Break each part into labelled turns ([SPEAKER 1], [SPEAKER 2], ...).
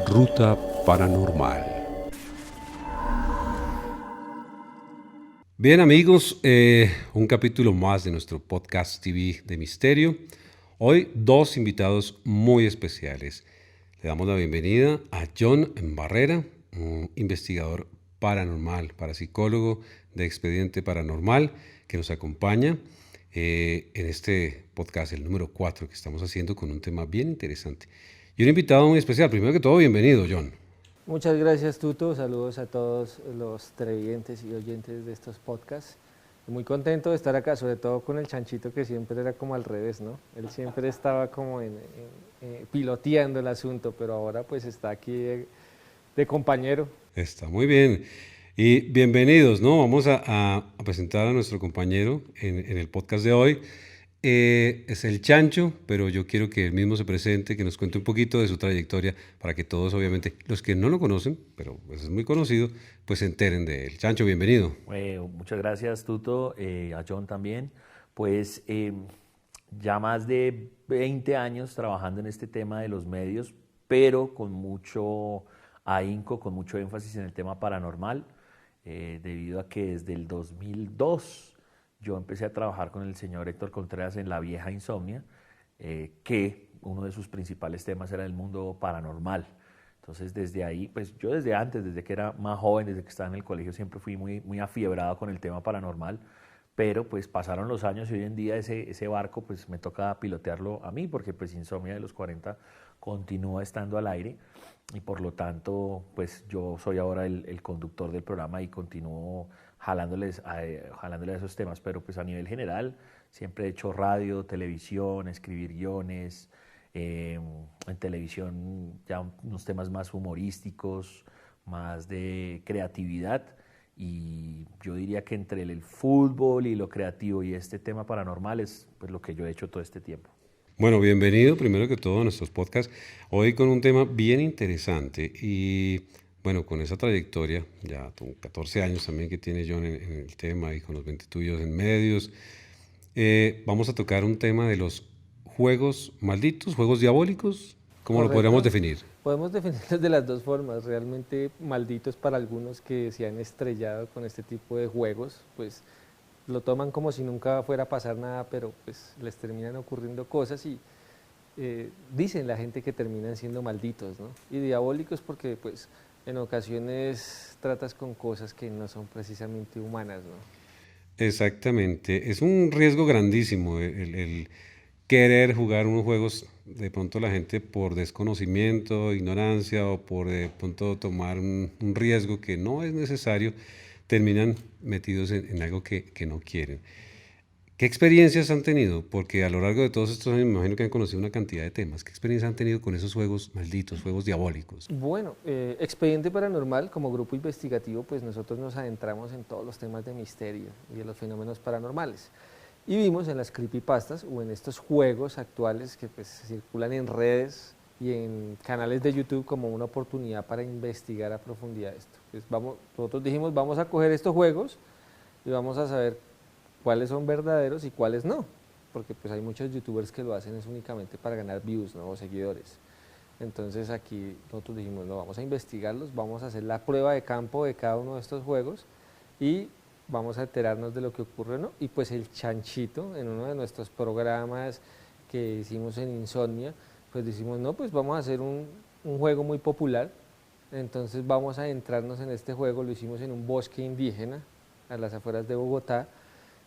[SPEAKER 1] Ruta Paranormal. Bien amigos, un capítulo más de nuestro podcast TV de misterio. Hoy dos invitados muy especiales. Le damos la bienvenida a John Barrera, un investigador paranormal, parapsicólogo de Expediente Paranormal, que nos acompaña en este podcast, el número 4 que estamos haciendo con un tema bien interesante. Y un invitado muy especial. Primero que todo, bienvenido, John.
[SPEAKER 2] Muchas gracias, Tuto. Saludos a todos los televidentes y oyentes de estos podcasts. Muy contento de estar acá, sobre todo con el Chanchito, que siempre era como al revés, ¿no? Él siempre estaba como piloteando el asunto, pero ahora pues está aquí de compañero.
[SPEAKER 1] Está muy bien. Y bienvenidos, ¿no? Vamos a presentar a nuestro compañero en el podcast de hoy. Es el Chancho, pero yo quiero que él mismo se presente, que nos cuente un poquito de su trayectoria para que todos, obviamente, los que no lo conocen, pero pues es muy conocido, pues se enteren de él. Chancho, bienvenido.
[SPEAKER 3] Muchas gracias, Tuto, a John también. Pues ya más de 20 años trabajando en este tema de los medios, pero con mucho ahínco, con mucho énfasis en el tema paranormal, debido a que desde el 2002 yo empecé a trabajar con el señor Héctor Contreras en La Vieja Insomnia, que uno de sus principales temas era el mundo paranormal. Entonces desde ahí, pues yo desde antes, desde que era más joven, desde que estaba en el colegio, siempre fui muy afiebrado con el tema paranormal, pero pues pasaron los años y hoy en día ese barco pues me toca pilotearlo a mí, porque pues Insomnia de los 40 continúa estando al aire y por lo tanto pues yo soy ahora el conductor del programa y continúo jalándoles a esos temas, pero pues a nivel general siempre he hecho radio, televisión, escribir guiones, en televisión ya unos temas más humorísticos, más de creatividad, y yo diría que entre el fútbol y lo creativo y este tema paranormal es pues lo que yo he hecho todo este tiempo.
[SPEAKER 1] Bueno, bienvenido primero que todo a nuestros podcasts. Hoy con un tema bien interesante y bueno, con esa trayectoria, ya con 14 años también que tiene John en el tema y con los 20 tuyos en medios, vamos a tocar un tema de los juegos malditos, juegos diabólicos. ¿Cómo
[SPEAKER 2] Correcto.
[SPEAKER 1] lo podríamos definir?
[SPEAKER 2] Podemos definirlos de las dos formas, realmente malditos para algunos que se han estrellado con este tipo de juegos, pues lo toman como si nunca fuera a pasar nada, pero pues les terminan ocurriendo cosas y dicen la gente que terminan siendo malditos, ¿no? Y diabólicos porque pues en ocasiones tratas con cosas que no son precisamente humanas, ¿no?
[SPEAKER 1] Exactamente, es un riesgo grandísimo el querer jugar unos juegos, de pronto la gente por desconocimiento, ignorancia o por de pronto tomar un riesgo que no es necesario, terminan metidos en algo que no quieren. ¿Qué experiencias han tenido? Porque a lo largo de todos estos años me imagino que han conocido una cantidad de temas. ¿Qué experiencias han tenido con esos juegos malditos, juegos diabólicos?
[SPEAKER 2] Bueno, Expediente Paranormal, como grupo investigativo, pues nosotros nos adentramos en todos los temas de misterio y de los fenómenos paranormales. Y vimos en las creepypastas o en estos juegos actuales que pues circulan en redes y en canales de YouTube como una oportunidad para investigar a profundidad esto. Pues nosotros dijimos, vamos a coger estos juegos y vamos a saber cuáles son verdaderos y cuáles no, porque pues hay muchos youtubers que lo hacen es únicamente para ganar views, ¿no? O seguidores. Entonces aquí nosotros dijimos, no, vamos a investigarlos, vamos a hacer la prueba de campo de cada uno de estos juegos y vamos a enterarnos de lo que ocurre, ¿no? Y pues el Chanchito, en uno de nuestros programas que hicimos en Insomnia, pues decimos, no, pues vamos a hacer un juego muy popular, entonces vamos a adentrarnos en este juego, lo hicimos en un bosque indígena, a las afueras de Bogotá,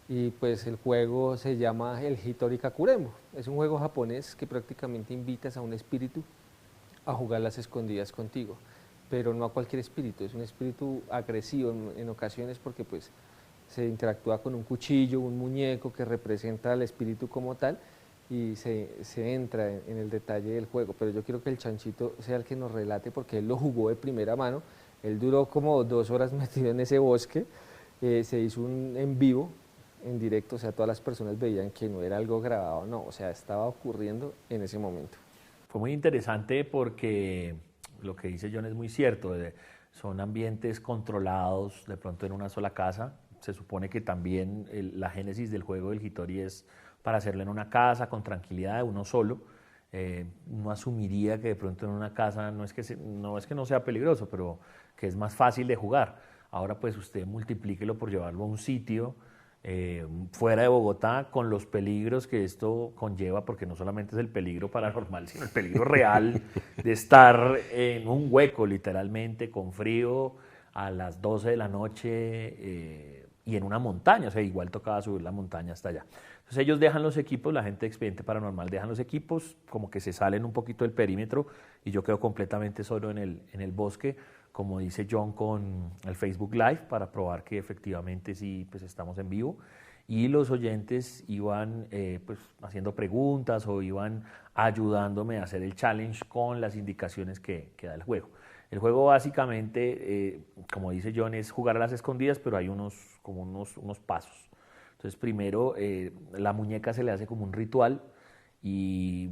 [SPEAKER 2] y pues el juego se llama el Hitori Kakurembo. Es un juego japonés que prácticamente invitas a un espíritu a jugar las escondidas contigo, pero no a cualquier espíritu, es un espíritu agresivo en ocasiones porque pues se interactúa con un cuchillo, un muñeco que representa al espíritu como tal y se entra en el detalle del juego, pero yo quiero que el Chanchito sea el que nos relate porque él lo jugó de primera mano, él duró como 2 horas metido en ese bosque se hizo un en vivo, en directo, o sea, todas las personas veían que no era algo grabado, no, o sea, estaba ocurriendo en ese momento.
[SPEAKER 3] Fue muy interesante porque lo que dice John es muy cierto, son ambientes controlados de pronto en una sola casa. Se supone que también la génesis del juego del Hitori es para hacerlo en una casa con tranquilidad de uno solo. Uno asumiría que de pronto en una casa no es que no sea peligroso, pero que es más fácil de jugar. Ahora pues usted multiplíquelo por llevarlo a un sitio fuera de Bogotá con los peligros que esto conlleva, porque no solamente es el peligro paranormal, sino el peligro real de estar en un hueco literalmente, con frío, a las 12 de la noche y en una montaña, o sea, igual tocaba subir la montaña hasta allá. Entonces ellos dejan los equipos, la gente de Expediente Paranormal dejan los equipos, como que se salen un poquito del perímetro y yo quedo completamente solo en el bosque, como dice John con el Facebook Live, para probar que efectivamente sí, pues estamos en vivo. Y los oyentes iban pues haciendo preguntas o iban ayudándome a hacer el challenge con las indicaciones que da el juego. El juego básicamente, como dice John, es jugar a las escondidas, pero hay unos pasos. Entonces primero la muñeca se le hace como un ritual y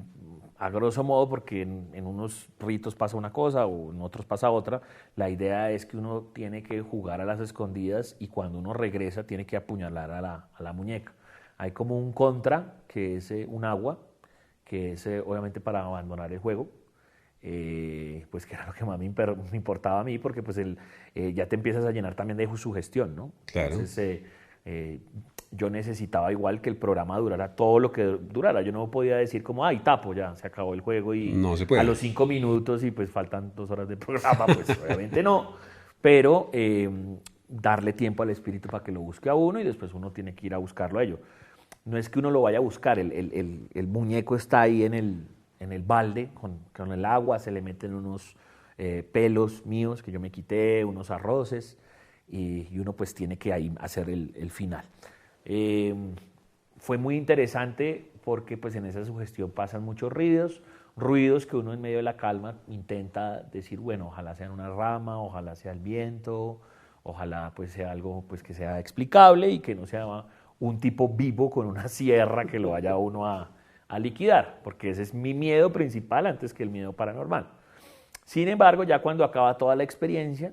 [SPEAKER 3] a grosso modo, porque en unos ritos pasa una cosa o en otros pasa otra, la idea es que uno tiene que jugar a las escondidas y cuando uno regresa tiene que apuñalar a la muñeca. Hay como un contra, que es un agua, que es obviamente para abandonar el juego. Pues que era lo que más me importaba a mí, porque pues ya te empiezas a llenar también de sugestión, ¿no?
[SPEAKER 1] Claro.
[SPEAKER 3] Entonces yo necesitaba igual que el programa durara todo lo que durara. Yo no podía decir como, ay, tapo, ya se acabó el juego y
[SPEAKER 1] No se puede.
[SPEAKER 3] a los 5 minutos y pues faltan 2 horas de programa, pues obviamente no. Pero darle tiempo al espíritu para que lo busque a uno y después uno tiene que ir a buscarlo a ello. No es que uno lo vaya a buscar, el muñeco está ahí en el balde con el agua, se le meten unos pelos míos que yo me quité, unos arroces y uno pues tiene que ahí hacer el final. Fue muy interesante porque pues en esa sugestión pasan muchos ruidos que uno en medio de la calma intenta decir, bueno, ojalá sea una rama, ojalá sea el viento, ojalá pues sea algo pues que sea explicable y que no sea un tipo vivo con una sierra que lo vaya a uno a liquidar, porque ese es mi miedo principal antes que el miedo paranormal. Sin embargo, ya cuando acaba toda la experiencia,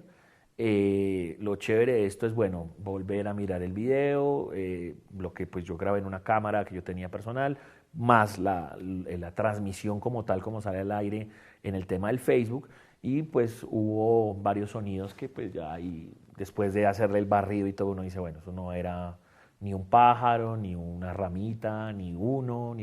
[SPEAKER 3] lo chévere de esto es, bueno, volver a mirar el video, lo que pues yo grabé en una cámara que yo tenía personal, más la transmisión como tal, como sale al aire en el tema del Facebook, y pues hubo varios sonidos que pues ya ahí, después de hacerle el barrido y todo, uno dice, bueno, eso no era ni un pájaro, ni una ramita, ni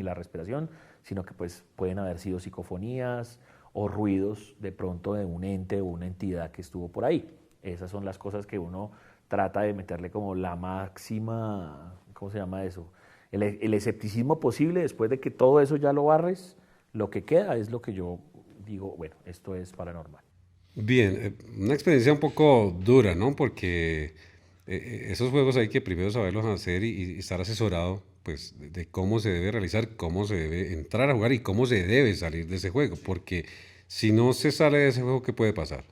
[SPEAKER 3] la respiración, sino que pues pueden haber sido psicofonías o ruidos de pronto de un ente o una entidad que estuvo por ahí. Esas son las cosas que uno trata de meterle como la máxima, ¿cómo se llama eso? El escepticismo posible. Después de que todo eso ya lo barres, lo que queda es lo que yo digo, bueno, esto es paranormal.
[SPEAKER 1] Bien, una experiencia un poco dura, ¿no? Porque esos juegos hay que primero saberlos hacer y estar asesorado pues de cómo se debe realizar, cómo se debe entrar a jugar y cómo se debe salir de ese juego, porque si no se sale de ese juego, ¿qué puede pasar?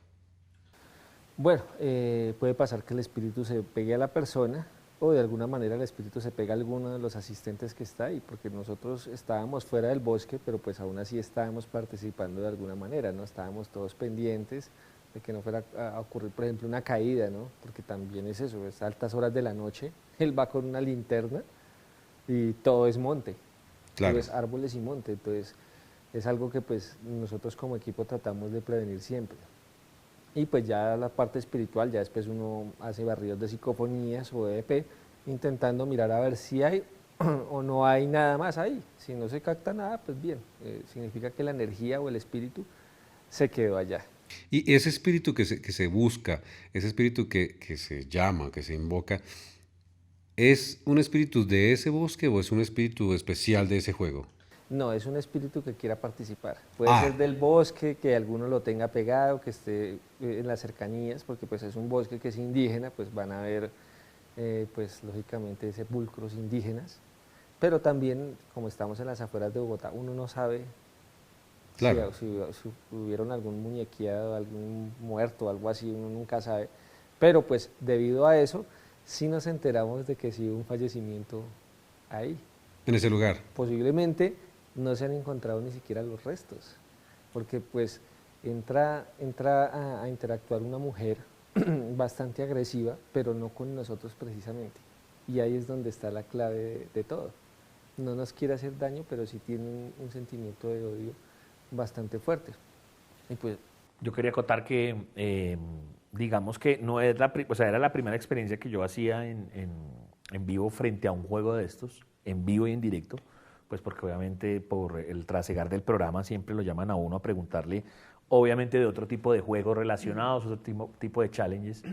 [SPEAKER 2] Bueno, puede pasar que el espíritu se pegue a la persona o de alguna manera el espíritu se pega a alguno de los asistentes que está ahí, porque nosotros estábamos fuera del bosque, pero pues aún así estábamos participando de alguna manera, ¿no? Estábamos todos pendientes de que no fuera a ocurrir, por ejemplo, una caída, ¿no? Porque también es eso, es a altas horas de la noche, él va con una linterna y todo es monte,
[SPEAKER 1] Claro.
[SPEAKER 2] todo es árboles y monte, entonces es algo que pues nosotros como equipo tratamos de prevenir siempre. Y pues ya la parte espiritual, ya después uno hace barridos de psicofonías o de EP, intentando mirar a ver si hay o no hay nada más ahí. Si no se capta nada, pues bien, significa que la energía o el espíritu se quedó allá.
[SPEAKER 1] Y ese espíritu que se busca, ese espíritu que se llama, que se invoca, ¿es un espíritu de ese bosque o es un espíritu especial de ese juego?
[SPEAKER 2] No, es un espíritu que quiera participar. Puede ser del bosque, que alguno lo tenga pegado, que esté en las cercanías, porque pues es un bosque que es indígena, pues van a haber, pues lógicamente, sepulcros indígenas. Pero también, como estamos en las afueras de Bogotá, uno no sabe
[SPEAKER 1] Claro.
[SPEAKER 2] si hubieron algún muñequeado, algún muerto, algo así, uno nunca sabe. Pero pues debido a eso, sí nos enteramos de que sí hubo un fallecimiento ahí.
[SPEAKER 1] En ese lugar.
[SPEAKER 2] Posiblemente no se han encontrado ni siquiera los restos, porque pues entra a interactuar una mujer bastante agresiva, pero no con nosotros precisamente. Y ahí es donde está la clave de todo. No nos quiere hacer daño, pero sí tiene un sentimiento de odio bastante fuerte. Y pues,
[SPEAKER 3] yo quería acotar que, digamos que no es o sea, era la primera experiencia que yo hacía en vivo frente a un juego de estos, en vivo y en directo, pues porque obviamente por el trasegar del programa siempre lo llaman a uno a preguntarle, obviamente de otro tipo de juegos relacionados, otro tipo de challenges,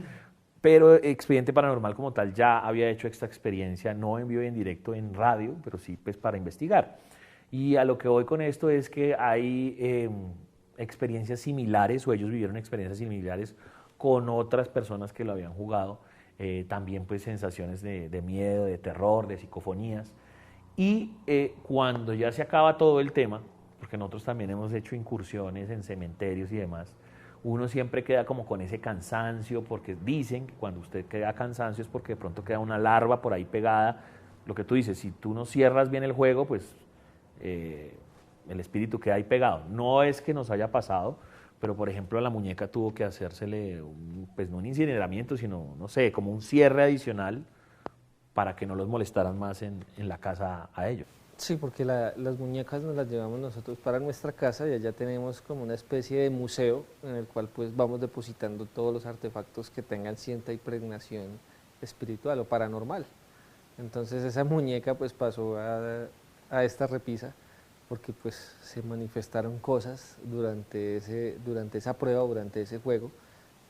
[SPEAKER 3] pero Expediente Paranormal como tal ya había hecho esta experiencia, no en vivo y en directo en radio, pero sí pues para investigar. Y a lo que voy con esto es que hay experiencias similares, o ellos vivieron experiencias similares con otras personas que lo habían jugado, también pues sensaciones de miedo, de terror, de psicofonías. Y cuando ya se acaba todo el tema, porque nosotros también hemos hecho incursiones en cementerios y demás, uno siempre queda como con ese cansancio, porque dicen que cuando usted queda cansancio es porque de pronto queda una larva por ahí pegada. Lo que tú dices, si tú no cierras bien el juego, pues el espíritu queda ahí pegado. No es que nos haya pasado, pero por ejemplo a la muñeca tuvo que hacérsele, pues no un incineramiento, sino, no sé, como un cierre adicional para que no los molestaran más en la casa a ellos.
[SPEAKER 2] sí, porque las muñecas nos las llevamos nosotros para nuestra casa y allá tenemos como una especie de museo en el cual pues vamos depositando todos los artefactos que tengan cierta impregnación espiritual o paranormal. Entonces esa muñeca pues pasó a esta repisa porque pues se manifestaron cosas durante esa prueba, durante ese juego,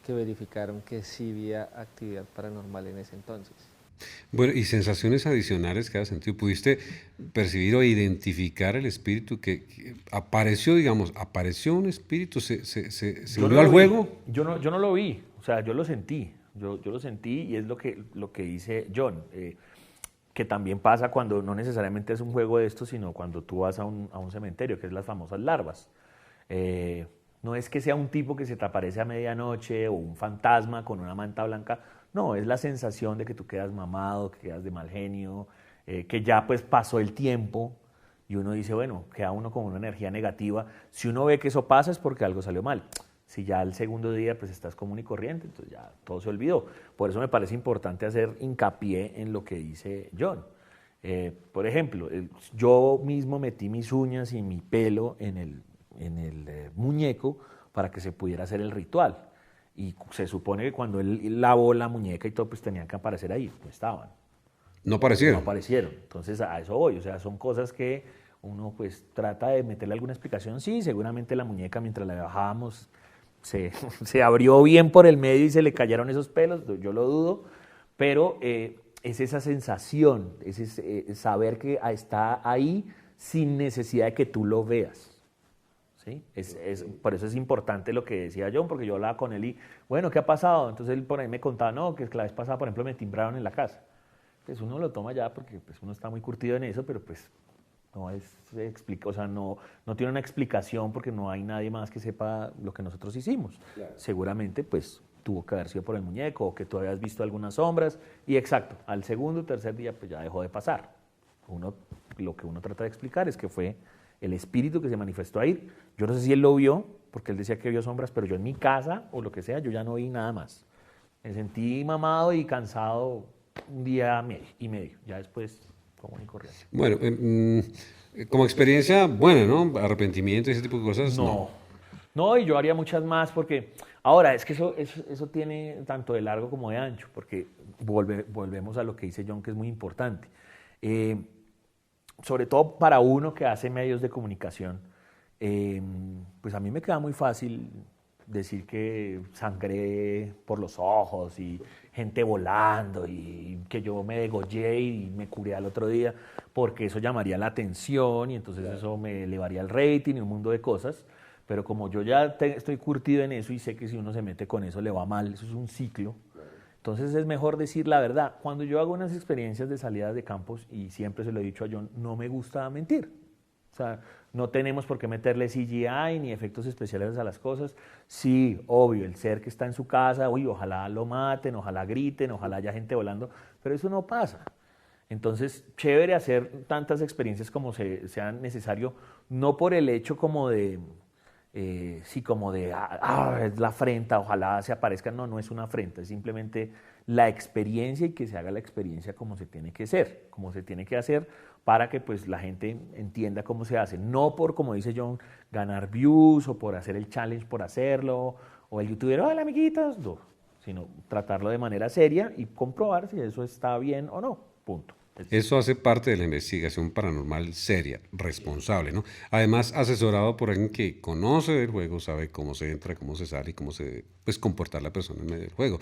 [SPEAKER 2] que verificaron que sí había actividad paranormal en ese entonces.
[SPEAKER 1] Bueno, y sensaciones adicionales que has sentido. ¿Pudiste percibir o identificar el espíritu que apareció, digamos, apareció un espíritu, se
[SPEAKER 3] Yo
[SPEAKER 1] unió
[SPEAKER 3] no
[SPEAKER 1] al
[SPEAKER 3] lo vi,
[SPEAKER 1] juego?
[SPEAKER 3] yo no lo vi, o sea, yo lo sentí, yo lo sentí y es lo que dice John, que también pasa cuando no necesariamente es un juego de esto, sino cuando tú vas a un cementerio, que es las famosas larvas. No es que sea un tipo que se te aparece a medianoche o un fantasma con una manta blanca, no, es la sensación de que tú quedas mamado, que quedas de mal genio, que ya pues pasó el tiempo y uno dice, bueno, queda uno con una energía negativa. Si uno ve que eso pasa es porque algo salió mal. Si ya al segundo día pues estás común y corriente, entonces ya todo se olvidó. Por eso me parece importante hacer hincapié en lo que dice John. Por ejemplo, yo mismo metí mis uñas y mi pelo en el muñeco para que se pudiera hacer el ritual. Y se supone que cuando él lavó la muñeca y todo, pues tenían que aparecer ahí, no estaban.
[SPEAKER 1] No
[SPEAKER 3] No
[SPEAKER 1] aparecieron.
[SPEAKER 3] aparecieron. Entonces a eso voy, o sea, son cosas que uno pues trata de meterle alguna explicación. Sí, seguramente la muñeca mientras la bajábamos se abrió bien por el medio y se le cayeron esos pelos, yo lo dudo, pero es esa sensación, es ese, saber que está ahí sin necesidad de que tú lo veas. ¿Sí? Por eso es importante lo que decía John, porque yo hablaba con él y, bueno, ¿qué ha pasado? Entonces él por ahí me contaba, no, que la vez pasada, por ejemplo, me timbraron en la casa. Pues uno lo toma ya porque pues, uno está muy curtido en eso, pero pues no o sea, no tiene una explicación porque no hay nadie más que sepa lo que nosotros hicimos. Claro. Seguramente, pues, tuvo que haber sido por el muñeco o que tú habías visto algunas sombras y exacto, al segundo o tercer día pues ya dejó de pasar. Lo que uno trata de explicar es que fue el espíritu que se manifestó ahí. Yo no sé si él lo vio, porque él decía que vio sombras, pero yo en mi casa o lo que sea, yo ya no vi nada más. Me sentí mamado y cansado un día y medio, ya después común y corriente.
[SPEAKER 1] Bueno, como experiencia buena, ¿no? Arrepentimiento y ese tipo de cosas, no.
[SPEAKER 3] No, y yo haría muchas más porque ahora es que eso tiene tanto de largo como de ancho, porque volvemos a lo que dice John, que es muy importante. Sobre todo para uno que hace medios de comunicación, pues a mí me queda muy fácil decir que sangré por los ojos y gente volando y que yo me degollé y me curé al otro día, porque eso llamaría la atención y entonces eso me elevaría el rating y un mundo de cosas. Pero como yo ya estoy curtido en eso y sé que si uno se mete con eso le va mal, eso es un ciclo, entonces es mejor decir la verdad. Cuando yo hago unas experiencias de salidas de campos, y siempre se lo he dicho a John, no me gusta mentir. O sea, no tenemos por qué meterle CGI ni efectos especiales a las cosas. Sí, obvio, el ser que está en su casa, uy, ojalá lo maten, ojalá griten, ojalá haya gente volando, pero eso no pasa. Entonces, chévere hacer tantas experiencias como sea necesario, no por el hecho como de, sí, como de, es la afrenta, ojalá se aparezca. No, no es una afrenta, es simplemente la experiencia y que se haga la experiencia como se tiene que ser, como se tiene que hacer para que pues la gente entienda cómo se hace. No por, como dice John, ganar views o por hacer el challenge por hacerlo, o el youtuber, hola amiguitos, no, sino tratarlo de manera seria y comprobar si eso está bien o no, punto.
[SPEAKER 1] Eso hace parte de la investigación paranormal seria, responsable, ¿no? Además, asesorado por alguien que conoce del juego, sabe cómo se entra, cómo se sale y cómo se debe, pues, comportar la persona en medio del juego.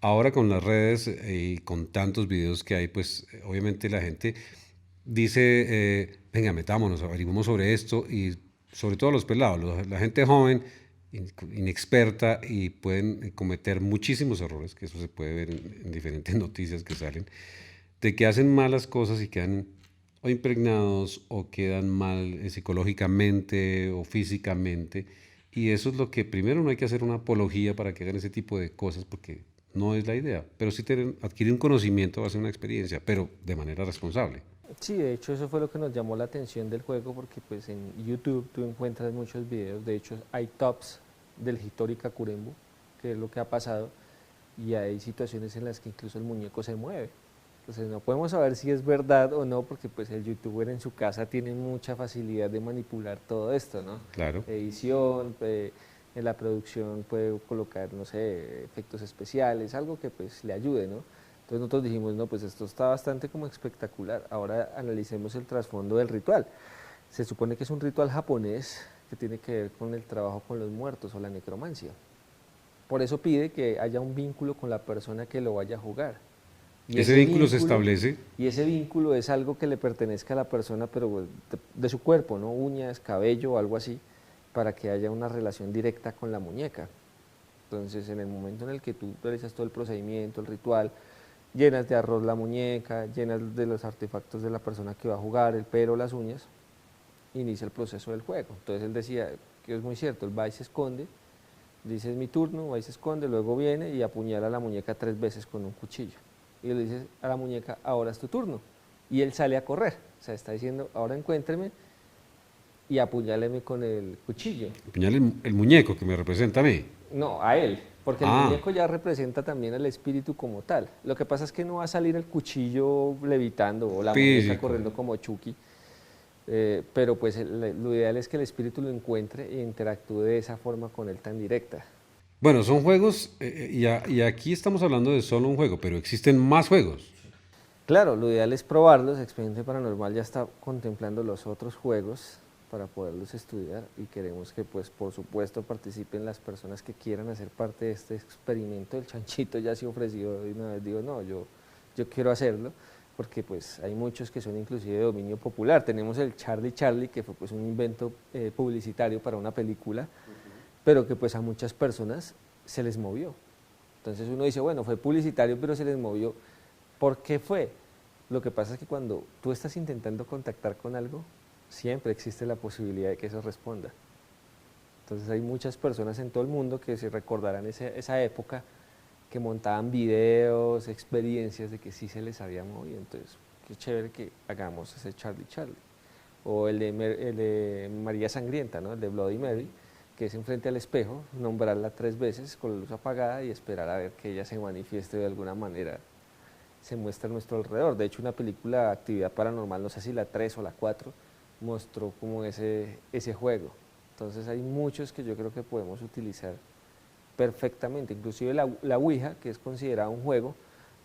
[SPEAKER 1] Ahora con las redes y con tantos videos que hay, pues obviamente la gente dice, venga, metámonos, averiguemos sobre esto y sobre todo los pelados, la gente joven, inexperta y pueden cometer muchísimos errores, que eso se puede ver en diferentes noticias que salen de que hacen malas cosas y quedan o impregnados o quedan mal psicológicamente o físicamente. Y eso es lo que primero no hay que hacer una apología para que hagan ese tipo de cosas porque no es la idea. Pero sí adquirir un conocimiento va a ser una experiencia, pero de manera responsable.
[SPEAKER 2] Sí, de hecho eso fue lo que nos llamó la atención del juego porque pues en YouTube tú encuentras muchos videos, de hecho hay tops del Hitori Kakurembu, que es lo que ha pasado, y hay situaciones en las que incluso el muñeco se mueve. Entonces no podemos saber si es verdad o no, porque pues el youtuber en su casa tiene mucha facilidad de manipular todo esto, ¿no?
[SPEAKER 1] Claro.
[SPEAKER 2] Edición, en la producción puede colocar, no sé, efectos especiales, algo que pues le ayude, ¿no? Entonces nosotros dijimos, no, pues esto está bastante como espectacular. Ahora analicemos el trasfondo del ritual. Se supone que es un ritual japonés que tiene que ver con el trabajo con los muertos o la necromancia. Por eso pide que haya un vínculo con la persona que lo vaya a jugar. Y
[SPEAKER 1] Ese vínculo se establece.
[SPEAKER 2] Y ese vínculo es algo que le pertenezca a la persona, pero de su cuerpo, ¿no? Uñas, cabello o algo así, para que haya una relación directa con la muñeca. Entonces, en el momento en el que tú realizas todo el procedimiento, el ritual, llenas de arroz la muñeca, llenas de los artefactos de la persona que va a jugar, el pelo, las uñas, inicia el proceso del juego. Entonces él decía, que es muy cierto, él va y se esconde, dice es mi turno, va y se esconde, luego viene y apuñala a la muñeca 3 veces con un cuchillo. Y le dice a la muñeca, ahora es tu turno. Y él sale a correr, o sea, está diciendo, ahora encuéntreme y apuñáleme con el cuchillo.
[SPEAKER 1] Apuñale el muñeco que me representa a mí.
[SPEAKER 2] No, a él, porque el muñeco ya representa también al espíritu como tal. Lo que pasa es que no va a salir el cuchillo levitando o la muñeca corriendo como Chucky, pero pues lo ideal es que el espíritu lo encuentre e interactúe de esa forma con él tan directa.
[SPEAKER 1] Bueno, son juegos, y aquí estamos hablando de solo un juego, pero existen más juegos.
[SPEAKER 2] Claro, lo ideal es probarlos. Expediente Paranormal ya está contemplando los otros juegos para poderlos estudiar y queremos que, pues, por supuesto, participen las personas que quieran hacer parte de este experimento. El Chanchito ya se ofreció y una vez digo, no, yo quiero hacerlo, porque pues hay muchos que son inclusive de dominio popular. Tenemos el Charlie Charlie, que fue pues un invento publicitario para una película, pero que pues a muchas personas se les movió. Entonces uno dice, bueno, fue publicitario, pero se les movió. ¿Por qué fue? Lo que pasa es que cuando tú estás intentando contactar con algo, siempre existe la posibilidad de que eso responda. Entonces hay muchas personas en todo el mundo que se recordarán esa época, que montaban videos, experiencias de que sí se les había movido. Entonces, qué chévere que hagamos ese Charlie Charlie. O el de María Sangrienta, ¿no? El de Bloody Mary, que es enfrente al espejo, nombrarla 3 veces con la luz apagada y esperar a ver que ella se manifieste de alguna manera, se muestra a nuestro alrededor. De hecho, una película Actividad Paranormal, no sé si la 3 o la 4, mostró como ese juego. Entonces hay muchos que yo creo que podemos utilizar perfectamente, inclusive la Ouija, que es considerada un juego,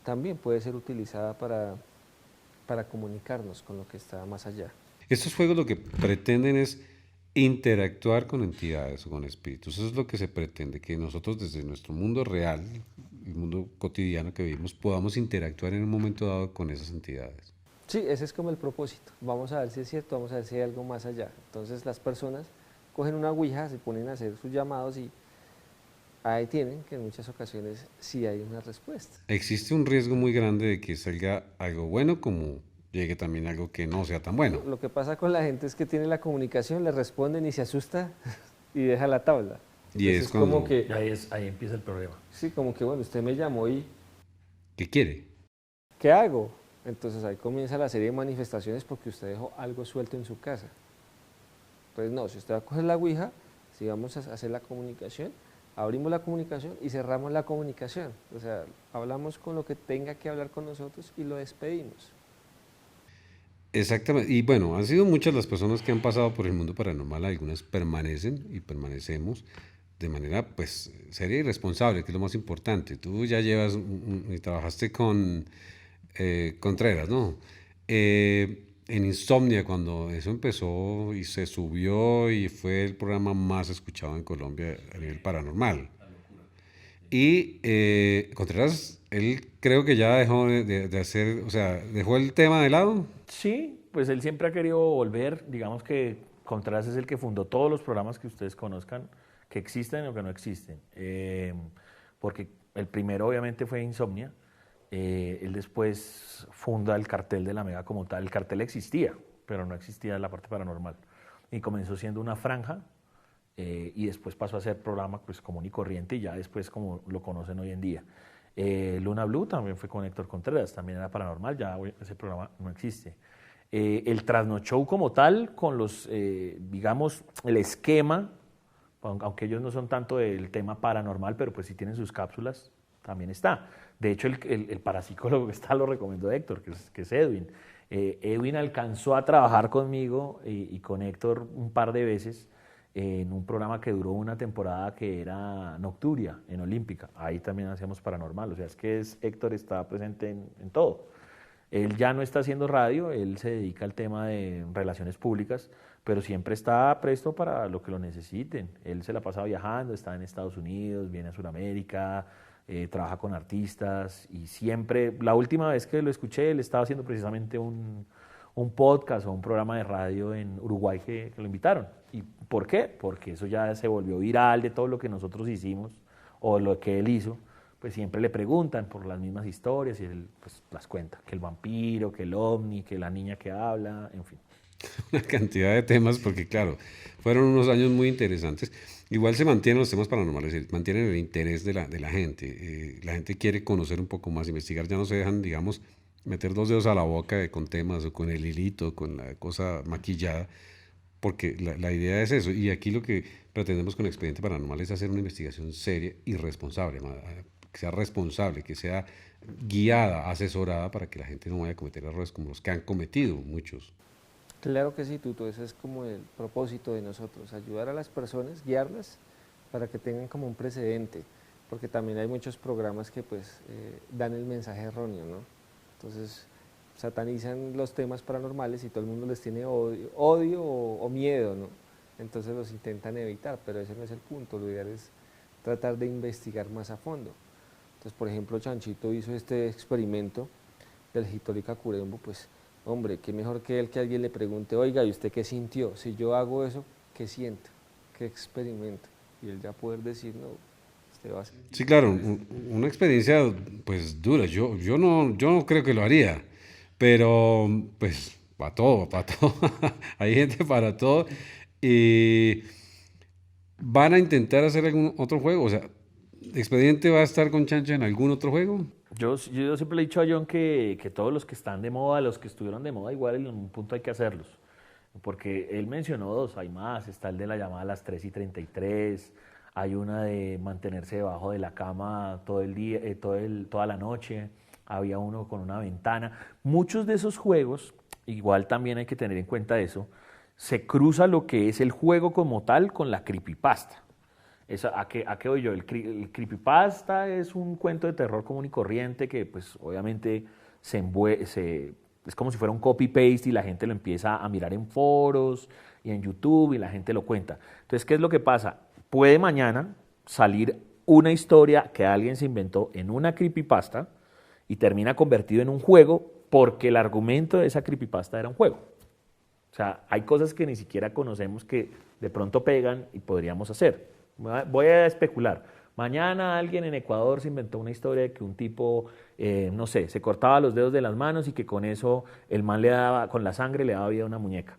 [SPEAKER 2] también puede ser utilizada para comunicarnos con lo que está más allá.
[SPEAKER 1] Estos juegos lo que pretenden es interactuar con entidades o con espíritus. Eso es lo que se pretende, que nosotros desde nuestro mundo real, el mundo cotidiano que vivimos, podamos interactuar en un momento dado con esas entidades.
[SPEAKER 2] Sí, ese es como el propósito. Vamos a ver si es cierto, vamos a ver si hay algo más allá. Entonces las personas cogen una ouija, se ponen a hacer sus llamados y ahí tienen que en muchas ocasiones sí hay una respuesta.
[SPEAKER 1] Existe un riesgo muy grande de que salga algo bueno como llegue también algo que no sea tan bueno.
[SPEAKER 2] Lo que pasa con la gente es que tiene la comunicación, le responden y se asusta y deja la tabla.
[SPEAKER 1] Y
[SPEAKER 2] Entonces
[SPEAKER 1] es cuando,
[SPEAKER 2] como que,
[SPEAKER 3] Y ahí empieza el problema.
[SPEAKER 2] sí, como que bueno, usted me llamó y
[SPEAKER 1] ¿qué quiere?
[SPEAKER 2] ¿qué hago? Entonces ahí comienza la serie de manifestaciones porque usted dejó algo suelto en su casa. Pues no, si usted va a coger la ouija, si vamos a hacer la comunicación, abrimos la comunicación y cerramos la comunicación. O sea, hablamos con lo que tenga que hablar con nosotros y lo despedimos.
[SPEAKER 1] Exactamente. Y bueno, han sido muchas las personas que han pasado por el mundo paranormal, algunas permanecen y permanecemos de manera pues seria y responsable, que es lo más importante. Tú ya llevas y trabajaste con Contreras, ¿no? En Insomnia, cuando eso empezó y se subió y fue el programa más escuchado en Colombia a nivel paranormal. Y Contreras, él creo que ya dejó de hacer, o sea, dejó el tema de lado.
[SPEAKER 3] Sí, pues él siempre ha querido volver. Digamos que Contreras es el que fundó todos los programas que ustedes conozcan, que existen o que no existen. Porque el primero obviamente fue Insomnia. Él después funda el cartel de la Mega como tal. El cartel existía, pero no existía la parte paranormal. Y comenzó siendo una franja y después pasó a ser programa pues, común y corriente y ya después como lo conocen hoy en día. Luna Blue también fue con Héctor Contreras, también era paranormal, ya hoy ese programa no existe. El Trasnoch Show como tal, con los, digamos, el esquema, aunque ellos no son tanto del tema paranormal, pero pues sí tienen sus cápsulas, también está. De hecho, el parapsicólogo que está lo recomendó Héctor, que es Edwin. Edwin alcanzó a trabajar conmigo y con Héctor un par de veces en un programa que duró una temporada que era Nocturia, en Olímpica. Ahí también hacíamos paranormal, o sea, es que Héctor está presente en todo. Él ya no está haciendo radio, él se dedica al tema de relaciones públicas, pero siempre está presto para lo que lo necesiten. Él se la pasa viajando, está en Estados Unidos, viene a Sudamérica, trabaja con artistas y siempre, la última vez que lo escuché, él estaba haciendo precisamente un podcast o un programa de radio en Uruguay que lo invitaron. ¿Y por qué? Porque eso ya se volvió viral de todo lo que nosotros hicimos o lo que él hizo. Pues siempre le preguntan por las mismas historias y él pues las cuenta, que el vampiro, que el ovni, que la niña que habla, en fin.
[SPEAKER 1] Una cantidad de temas, porque claro, fueron unos años muy interesantes. Igual se mantienen los temas paranormales, se mantienen el interés de la gente. La gente quiere conocer un poco más, investigar, ya no se dejan, digamos, meter dos dedos a la boca con temas o con el hilito, con la cosa maquillada, porque la idea es eso. Y aquí lo que pretendemos con Expediente Paranormal es hacer una investigación seria y responsable, que sea responsable, que sea guiada, asesorada para que la gente no vaya a cometer errores como los que han cometido muchos.
[SPEAKER 2] Claro que sí, Tuto, ese es como el propósito de nosotros, ayudar a las personas, guiarlas para que tengan como un precedente, porque también hay muchos programas que pues dan el mensaje erróneo, ¿no? Entonces satanizan los temas paranormales y todo el mundo les tiene odio o miedo, ¿no? Entonces los intentan evitar, pero ese no es el punto, lo ideal es tratar de investigar más a fondo. Entonces, por ejemplo, Chanchito hizo este experimento del Hitórica Curembo, pues, hombre, qué mejor que él que alguien le pregunte, oiga, ¿y usted qué sintió? Si yo hago eso, ¿qué siento? ¿Qué experimento? Y él ya poder decir, no, usted va a sentir.
[SPEAKER 1] Sí, claro, una experiencia pues dura. Yo no creo que lo haría, pero pues para todo, para todo. Hay gente para todo. Y van a intentar hacer algún otro juego. O sea, ¿Expediente va a estar con Chancho en algún otro juego?
[SPEAKER 3] Yo siempre le he dicho a John que todos los que están de moda, los que estuvieron de moda, igual en un punto hay que hacerlos. Porque él mencionó dos, hay más, está el de la llamada a las 3:33, hay una de mantenerse debajo de la cama todo el día, toda la noche, había uno con una ventana. Muchos de esos juegos, igual también hay que tener en cuenta eso, se cruza lo que es el juego como tal con la creepypasta. ¿A qué voy yo? El creepypasta es un cuento de terror común y corriente que pues obviamente es como si fuera un copy-paste y la gente lo empieza a mirar en foros y en YouTube y la gente lo cuenta. Entonces, ¿qué es lo que pasa? Puede mañana salir una historia que alguien se inventó en una creepypasta y termina convertido en un juego porque el argumento de esa creepypasta era un juego. O sea, hay cosas que ni siquiera conocemos que de pronto pegan y podríamos hacer. Voy a especular. Mañana alguien en Ecuador se inventó una historia de que un tipo, no sé, se cortaba los dedos de las manos y que con eso el man le daba, con la sangre le daba vida a una muñeca.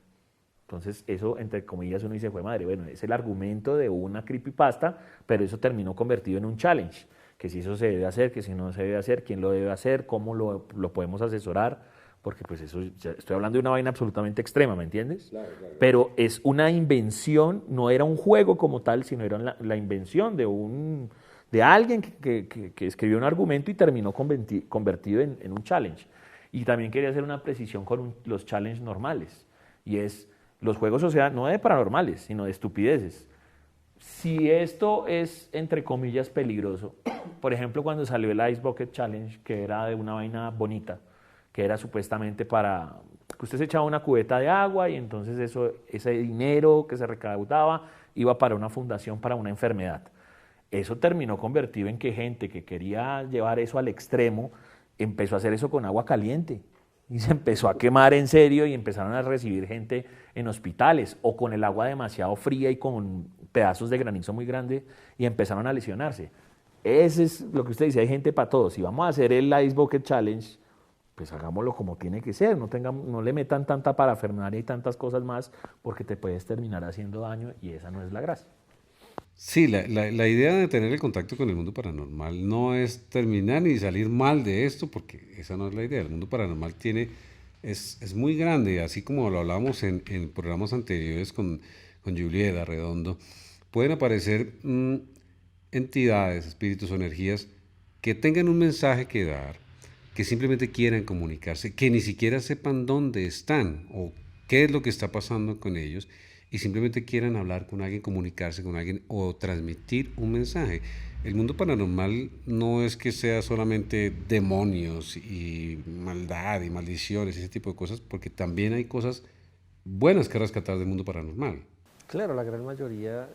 [SPEAKER 3] Entonces eso, entre comillas, uno dice, fue madre, bueno, es el argumento de una creepypasta, pero eso terminó convertido en un challenge, que si eso se debe hacer, que si no se debe hacer, quién lo debe hacer, cómo lo podemos asesorar, porque pues eso, estoy hablando de una vaina absolutamente extrema, ¿me entiendes? Claro. Pero es una invención, no era un juego como tal, sino era la invención de alguien que escribió un argumento y terminó convertido en un challenge. Y también quería hacer una precisión con los challenges normales, y es los juegos, o sea, no de paranormales, sino de estupideces. Si esto es, entre comillas, peligroso, por ejemplo, cuando salió el Ice Bucket Challenge, que era de una vaina bonita, que era supuestamente para que usted se echaba una cubeta de agua y entonces ese dinero que se recaudaba iba para una fundación para una enfermedad. Eso terminó convertido en que gente que quería llevar eso al extremo empezó a hacer eso con agua caliente y se empezó a quemar en serio y empezaron a recibir gente en hospitales o con el agua demasiado fría y con pedazos de granizo muy grandes y empezaron a lesionarse. Ese es lo que usted dice, hay gente para todo. Si vamos a hacer el Ice Bucket Challenge, pues hagámoslo como tiene que ser, no le metan tanta parafernalia y tantas cosas más porque te puedes terminar haciendo daño y esa no es la gracia.
[SPEAKER 1] Sí, la idea de tener el contacto con el mundo paranormal no es terminar ni salir mal de esto, porque esa no es la idea. El mundo paranormal es muy grande, así como lo hablábamos en programas anteriores con Julieta Redondo. Pueden aparecer entidades, espíritus o energías que tengan un mensaje que dar, que simplemente quieran comunicarse, que ni siquiera sepan dónde están o qué es lo que está pasando con ellos y simplemente quieran hablar con alguien, comunicarse con alguien o transmitir un mensaje. El mundo paranormal no es que sea solamente demonios y maldad y maldiciones, ese tipo de cosas, porque también hay cosas buenas que rescatar del mundo paranormal.
[SPEAKER 2] Claro, la gran mayoría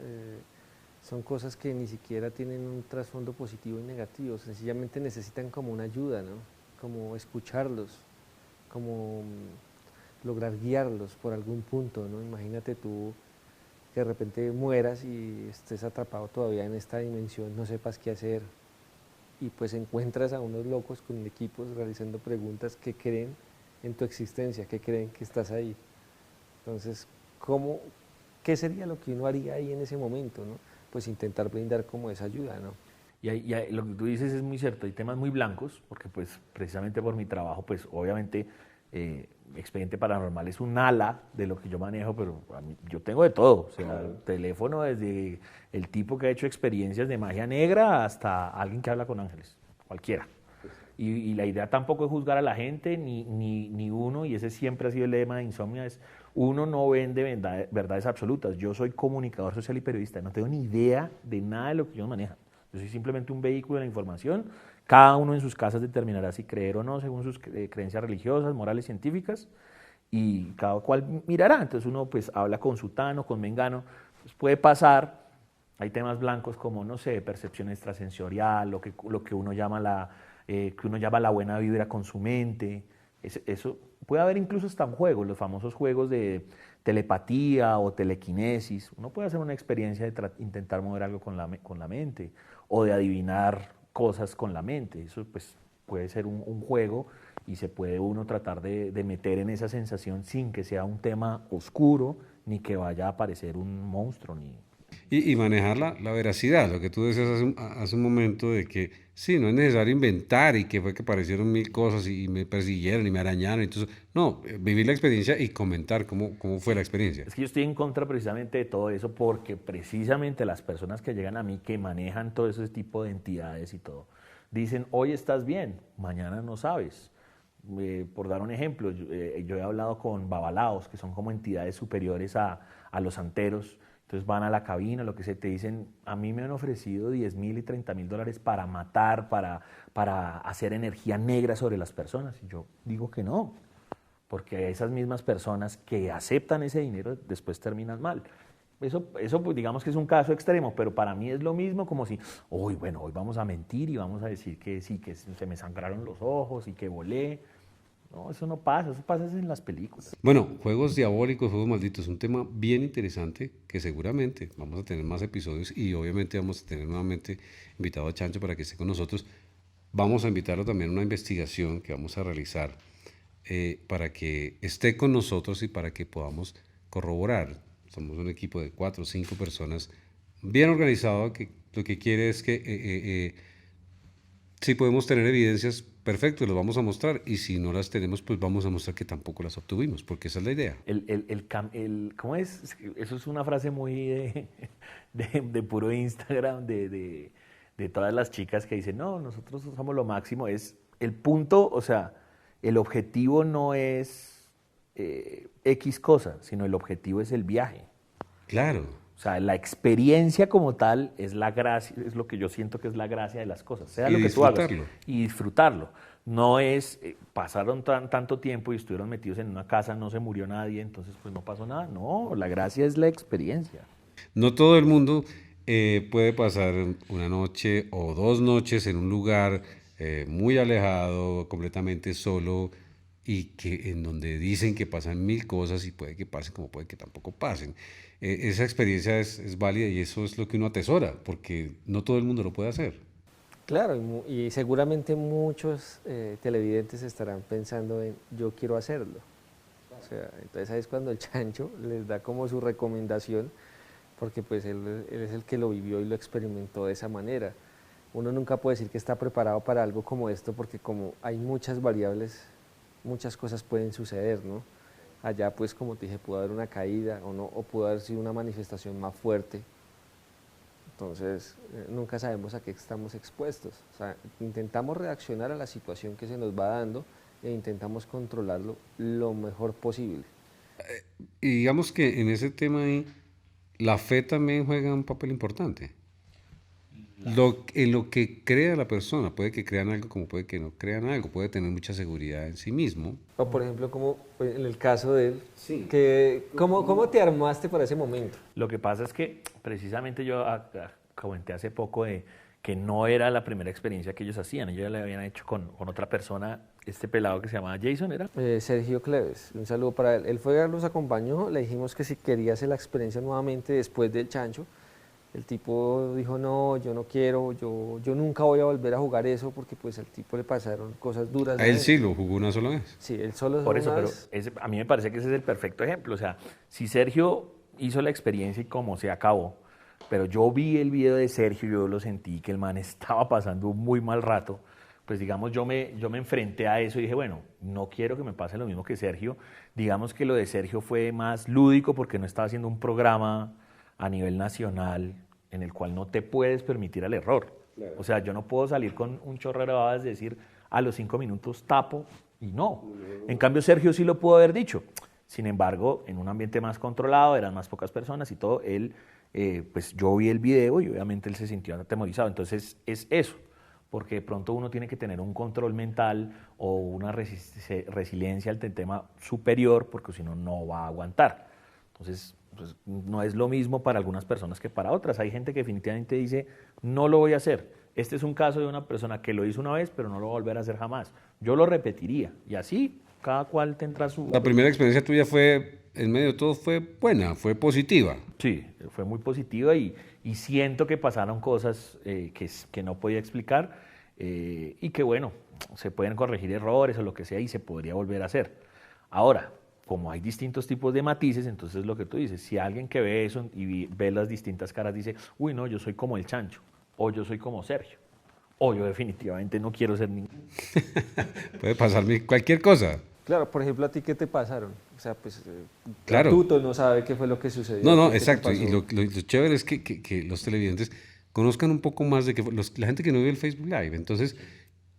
[SPEAKER 2] son cosas que ni siquiera tienen un trasfondo positivo y negativo, sencillamente necesitan como una ayuda, ¿no? Como escucharlos, como lograr guiarlos por algún punto, ¿no? Imagínate tú que de repente mueras y estés atrapado todavía en esta dimensión, no sepas qué hacer y pues encuentras a unos locos con equipos realizando preguntas que creen en tu existencia, que creen que estás ahí. Entonces, ¿qué sería lo que uno haría ahí en ese momento, ¿no? Pues intentar brindar como esa ayuda, ¿no?
[SPEAKER 3] Y lo que tú dices es muy cierto, hay temas muy blancos, porque pues precisamente por mi trabajo, pues obviamente Expediente Paranormal es un ala de lo que yo manejo, pero yo tengo de todo, o sea, el teléfono desde el tipo que ha hecho experiencias de magia negra hasta alguien que habla con ángeles, cualquiera. Y la idea tampoco es juzgar a la gente, ni uno, y ese siempre ha sido el lema de Insomnia, es uno no vende verdades absolutas. Yo soy comunicador social y periodista, no tengo ni idea de nada de lo que ellos manejan. Yo soy simplemente un vehículo de la información. Cada uno en sus casas determinará si creer o no según sus creencias religiosas, morales, científicas, y cada cual mirará. Entonces uno pues habla con sutano, con mengano, pues puede pasar. Hay temas blancos como, no sé, percepción extrasensorial, lo que uno llama la buena vibra con su mente. Eso puede haber incluso hasta un juego, los famosos juegos de telepatía o telequinesis. Uno puede hacer una experiencia de intentar mover algo con la mente o de adivinar cosas con la mente. Eso pues puede ser un juego y se puede uno tratar de meter en esa sensación sin que sea un tema oscuro ni que vaya a aparecer un monstruo ni...
[SPEAKER 1] Y manejar la veracidad, lo que tú decías hace un momento de que sí, no es necesario inventar y que fue que aparecieron 1000 cosas y me persiguieron y me arañaron. Entonces, no, vivir la experiencia y comentar cómo fue la experiencia.
[SPEAKER 3] Es que yo estoy en contra precisamente de todo eso porque precisamente las personas que llegan a mí que manejan todo ese tipo de entidades y todo, dicen, hoy estás bien, mañana no sabes. Por dar un ejemplo, yo he hablado con babalaos, que son como entidades superiores a los santeros. Entonces van a la cabina, lo que se te dicen, a mí me han ofrecido $10,000 y $30,000 para matar, para hacer energía negra sobre las personas. Y yo digo que no, porque esas mismas personas que aceptan ese dinero después terminan mal. Eso pues, digamos que es un caso extremo, pero para mí es lo mismo como si, hoy vamos a mentir y vamos a decir que sí, que se me sangraron los ojos y que volé. No, eso pasa en las películas.
[SPEAKER 1] Bueno, juegos diabólicos, juegos malditos, es un tema bien interesante que seguramente vamos a tener más episodios y obviamente vamos a tener nuevamente invitado a Chancho para que esté con nosotros. Vamos a invitarlo también a una investigación que vamos a realizar para que esté con nosotros y para que podamos corroborar. Somos un equipo de 4 o 5 personas bien organizado que lo que quiere es que si podemos tener evidencias, perfecto, las vamos a mostrar. Y si no las tenemos, pues vamos a mostrar que tampoco las obtuvimos, porque esa es la idea.
[SPEAKER 3] ¿Cómo es? Eso es una frase muy de puro Instagram, de todas las chicas que dicen, no, nosotros somos lo máximo. Es el punto, o sea, el objetivo no es X cosa, sino el objetivo es el viaje.
[SPEAKER 1] Claro.
[SPEAKER 3] O sea, la experiencia como tal es la gracia, es lo que yo siento que es la gracia de las cosas, sea lo que tú hagas. Y disfrutarlo. No es, pasaron tanto tiempo y estuvieron metidos en una casa, no se murió nadie, entonces pues no pasó nada. No, la gracia es la experiencia.
[SPEAKER 1] No todo el mundo puede pasar una noche o 2 noches en un lugar muy alejado, completamente solo, y que en donde dicen que pasan 1000 cosas y puede que pasen como puede que tampoco pasen. Esa experiencia es válida y eso es lo que uno atesora, porque no todo el mundo lo puede hacer.
[SPEAKER 2] Claro, y seguramente muchos televidentes estarán pensando en yo quiero hacerlo. O sea, entonces ahí es cuando el Chancho les da como su recomendación, porque pues él es el que lo vivió y lo experimentó de esa manera. Uno nunca puede decir que está preparado para algo como esto, porque como hay muchas variables, muchas cosas pueden suceder, ¿no? Allá pues como te dije, pudo haber una caída o no, o pudo haber sido una manifestación más fuerte. Entonces, nunca sabemos a qué estamos expuestos. O sea, intentamos reaccionar a la situación que se nos va dando e intentamos controlarlo lo mejor posible.
[SPEAKER 1] Y digamos que en ese tema ahí, la fe también juega un papel importante. En lo que crea la persona, puede que crean algo como puede que no crean algo, puede tener mucha seguridad en sí mismo.
[SPEAKER 2] O por ejemplo, como en el caso de él,
[SPEAKER 1] Sí.
[SPEAKER 2] ¿cómo te armaste para ese momento?
[SPEAKER 3] Lo que pasa es que precisamente yo comenté hace poco de que no era la primera experiencia que ellos hacían. Ellos ya le habían hecho con otra persona, este pelado que se llamaba Jason, ¿era?
[SPEAKER 2] Sergio Cleves, un saludo para él. Él fue, nos acompañó, le dijimos que si quería hacer la experiencia nuevamente después del Chancho. El tipo dijo, no, yo no quiero, yo nunca voy a volver a jugar eso, porque pues al tipo le pasaron cosas duras.
[SPEAKER 1] A él sí lo jugó una sola vez.
[SPEAKER 2] Sí, él solo
[SPEAKER 3] Por eso,
[SPEAKER 2] una
[SPEAKER 3] pero
[SPEAKER 2] vez.
[SPEAKER 3] a mí me parece que ese es el perfecto ejemplo. O sea, si Sergio hizo la experiencia y cómo se acabó, pero yo vi el video de Sergio y yo lo sentí que el man estaba pasando un muy mal rato, pues digamos yo me enfrenté a eso y dije, bueno, no quiero que me pase lo mismo que Sergio. Digamos que lo de Sergio fue más lúdico porque no estaba haciendo un programa a nivel nacional en el cual no te puedes permitir el error. Claro. O sea, yo no puedo salir con un chorro de babadas de decir a los 5 minutos tapo y no. En cambio Sergio sí lo pudo haber dicho. Sin embargo, en un ambiente más controlado, eran más pocas personas y todo, él, pues yo vi el video y obviamente él se sintió atemorizado. Entonces es eso, porque de pronto uno tiene que tener un control mental o una resiliencia al tema superior, porque si no, no va a aguantar. Entonces, pues, no es lo mismo para algunas personas que para otras. Hay gente que definitivamente dice, no lo voy a hacer. Este es un caso de una persona que lo hizo una vez, pero no lo va a volver a hacer jamás. Yo lo repetiría. Y así, cada cual tendrá su...
[SPEAKER 1] La primera experiencia tuya fue, en medio de todo, fue buena, fue positiva.
[SPEAKER 3] Sí, fue muy positiva y siento que pasaron cosas que no podía explicar y que, bueno, se pueden corregir errores o lo que sea y se podría volver a hacer. Ahora, como hay distintos tipos de matices, entonces lo que tú dices, si alguien que ve eso y ve las distintas caras dice, uy, no, yo soy como el Chancho, o yo soy como Sergio, o yo definitivamente no quiero ser ninguno.
[SPEAKER 1] Puede pasarme cualquier cosa.
[SPEAKER 2] Claro, por ejemplo, ¿a ti qué te pasaron? O sea, pues
[SPEAKER 1] claro.
[SPEAKER 2] Tuto no sabe qué fue lo que sucedió.
[SPEAKER 1] No, exacto. Y lo chévere es que los televidentes conozcan un poco más de la gente que no vio el Facebook Live. Entonces,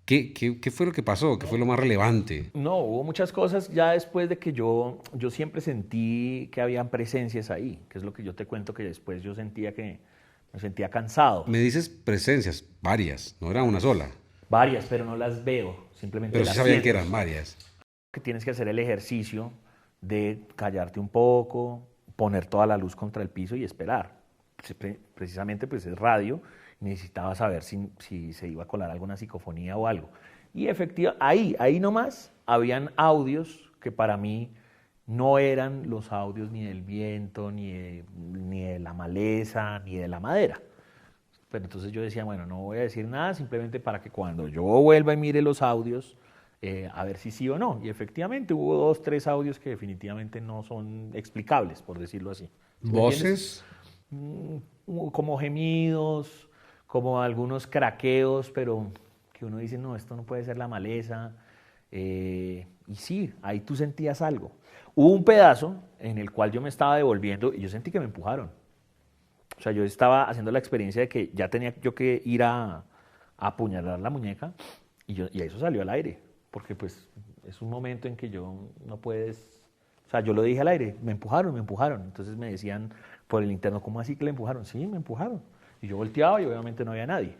[SPEAKER 1] ¿qué fue lo que pasó? ¿Qué fue lo más relevante?
[SPEAKER 3] No, hubo muchas cosas ya después de que yo siempre sentí que habían presencias ahí, que es lo que yo te cuento que después yo sentía que me sentía cansado.
[SPEAKER 1] Me dices presencias, varias, no era una sola.
[SPEAKER 3] Varias, pero no las veo, simplemente
[SPEAKER 1] pero
[SPEAKER 3] las
[SPEAKER 1] sí sabían
[SPEAKER 3] siento.
[SPEAKER 1] que eran varias.
[SPEAKER 3] Que tienes que hacer el ejercicio de callarte un poco, poner toda la luz contra el piso y esperar. Precisamente pues es radio, necesitaba saber si se iba a colar alguna psicofonía o algo. Y efectivamente, ahí nomás habían audios que para mí no eran los audios ni del viento, ni de la maleza, ni de la madera. Pero entonces yo decía, bueno, no voy a decir nada, simplemente para que cuando yo vuelva y mire los audios, a ver si sí o no. Y efectivamente hubo 2, 3 audios que definitivamente no son explicables, por decirlo así.
[SPEAKER 1] ¿Voces?
[SPEAKER 3] Como gemidos, como algunos craqueos, pero que uno dice, no, esto no puede ser la maleza. Y sí, ahí tú sentías algo. Hubo un pedazo en el cual yo me estaba devolviendo y yo sentí que me empujaron. O sea, yo estaba haciendo la experiencia de que ya tenía yo que ir a apuñalar la muñeca y eso salió al aire, porque pues es un momento en que yo no puedes, o sea, yo lo dije al aire, me empujaron, entonces me decían por el interno, ¿cómo así que le empujaron? Sí, me empujaron, y yo volteaba y obviamente no había nadie,